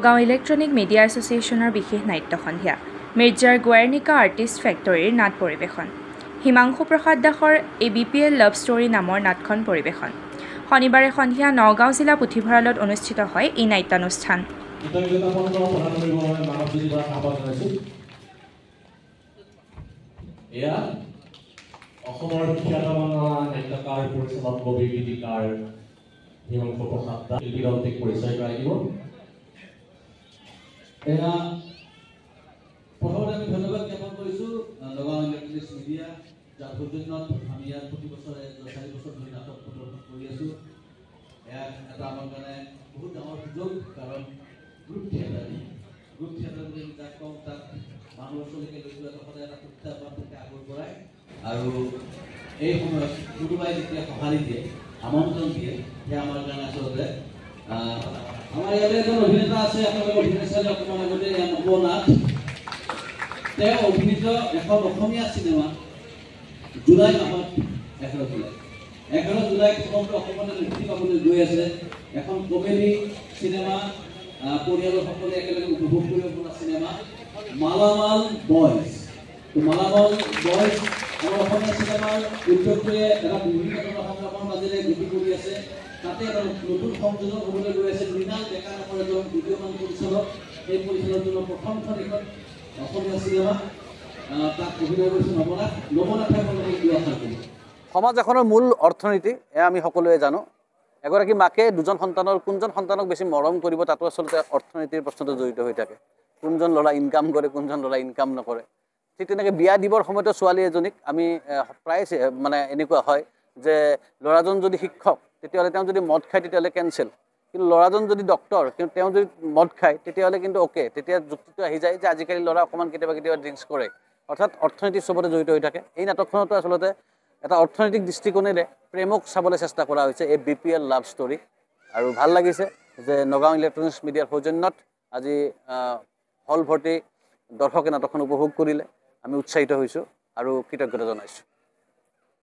গাঁও electronic media এছ'চিয়েশ্যনৰ বিশেষ নাট্য সন্ধিয়া মিৰ্জাৰ গোৱাৰ্নিকা আৰ্টিষ্ট ফেক্টৰীৰ নাট পৰিৱেশন হিমাংশু প্ৰসাদ দাসৰ ABPL লাভ ষ্টৰী নামৰ নাটখন পৰিৱেশন শনিবাৰে সন্ধিয়া নগাঁও জিলা পুথিভঁৰালত অনুষ্ঠিত হয় এই নাট্যানুষ্ঠান অসমৰ খ্যাতনামা নাট্যকাৰ পৰিচালক কবি গীতিকাৰ হিমাংশু প্ৰসাদ দাস শিল্পীদলটিক পৰিচয় কৰাই দিব। প্ৰথমতে আমি ধন্যবাদ জ্ঞাপন কৰিছোঁ নগাঁও ইলেক্ট্ৰনিক্স মিডিয়া যাৰ সৌজন্যত আমি ইয়াত প্ৰতি বছৰে 4 বছৰ ধৰি নাটক প্ৰদৰ্শন কৰি আছোঁ। এয়া এটা আমাৰ কাৰণে বহুত ডাঙৰ সুযোগ, কাৰণ গ্ৰুপ থিয়েটাৰ বুলি যাক কওঁ তাক মানুহৰ ওচৰলৈকে লৈ যোৱাটো সদায় এটা প্ৰত্যাহ্বান থাকে আগৰ পৰাই। আৰু এই সময়ত কোনোবাই যেতিয়া সঁহাৰি দিয়ে, আমন্ত্ৰণ দিয়ে, সেয়া আমাৰ কাৰণে আচলতে আমাৰ ইয়াতে এজন অভিনেতা আছে, আপোনালোকে অভিনয় চালে অকণমান আগতে নৱনাথ। তেওঁ অভিনীত এখন অসমীয়া চিনেমা জুলাই মাহত 11 জুলাইত সমগ্ৰ অসমতে মুক্তি পাবলৈ গৈ আছে। এখন কমেডি চিনেমা, পৰিয়ালৰ সকলোৱে একেলগে উপভোগ কৰিব পৰা চিনেমা মালামাল বয়জ। মালামাল বয়জ আমাৰ অসমীয়া চিনেমাৰ উদ্যোগটোৱে এটা বিভিন্ন ধৰণৰ সংগ্ৰামৰ মাজেৰে গতি কৰি আছে। তাতে এটা নতুন সংযোজন হ'বলৈ গৈ আছে। মৃণাল ডেকা নামৰ এজন উদীয়মান পৰিচালক, সেই পৰিচালকজনৰ প্ৰথমখন এখন অসমীয়া চিনেমা, তাক অভিনয় কৰিছে নৱনাথে আপোনালোকে কি আশা কৰিব? সমাজ এখনৰ মূল অৰ্থনীতি এয়া আমি সকলোৱে জানো। এগৰাকী মাকে দুজন সন্তানৰ কোনজন সন্তানক বেছি মৰম কৰিব তাতো আচলতে অৰ্থনীতিৰ প্ৰশ্নটো জড়িত হৈ থাকে। কোনজন ল'ৰা ইনকাম কৰে, কোনজন ল'ৰা ইনকাম নকৰে। ঠিক তেনেকৈ বিয়া দিবৰ সময়তো ছোৱালী এজনীক আমি প্ৰায় মানে এনেকুৱা হয় যে ল'ৰাজন যদি শিক্ষক তেতিয়াহ'লে তেওঁ যদি মদ খায় তেতিয়াহ'লে কেঞ্চেল, কিন্তু ল'ৰাজন যদি ডক্টৰ কিন্তু তেওঁ যদি মদ খায় তেতিয়াহ'লে কিন্তু অ'কে। তেতিয়া যুক্তিটো আহি যায় যে আজিকালি ল'ৰা অকণমান কেতিয়াবা ড্ৰিংকছ কৰে, অৰ্থাৎ অৰ্থনীতিৰ চবতে জড়িত হৈ থাকে। এই নাটকখনতো আচলতে এটা অৰ্থনৈতিক দৃষ্টিকোণেৰে প্ৰেমক চাবলৈ চেষ্টা কৰা হৈছে, ABPL লাভ ষ্টৰী। আৰু ভাল লাগিছে যে নগাঁও ইলেক্ট্ৰনিক্স মিডিয়াৰ সৌজন্যত আজি হল ভৰ্তি দৰ্শকে নাটকখন উপভোগ কৰিলে। আমি উৎসাহিত হৈছোঁ আৰু কৃতজ্ঞতা জনাইছোঁ।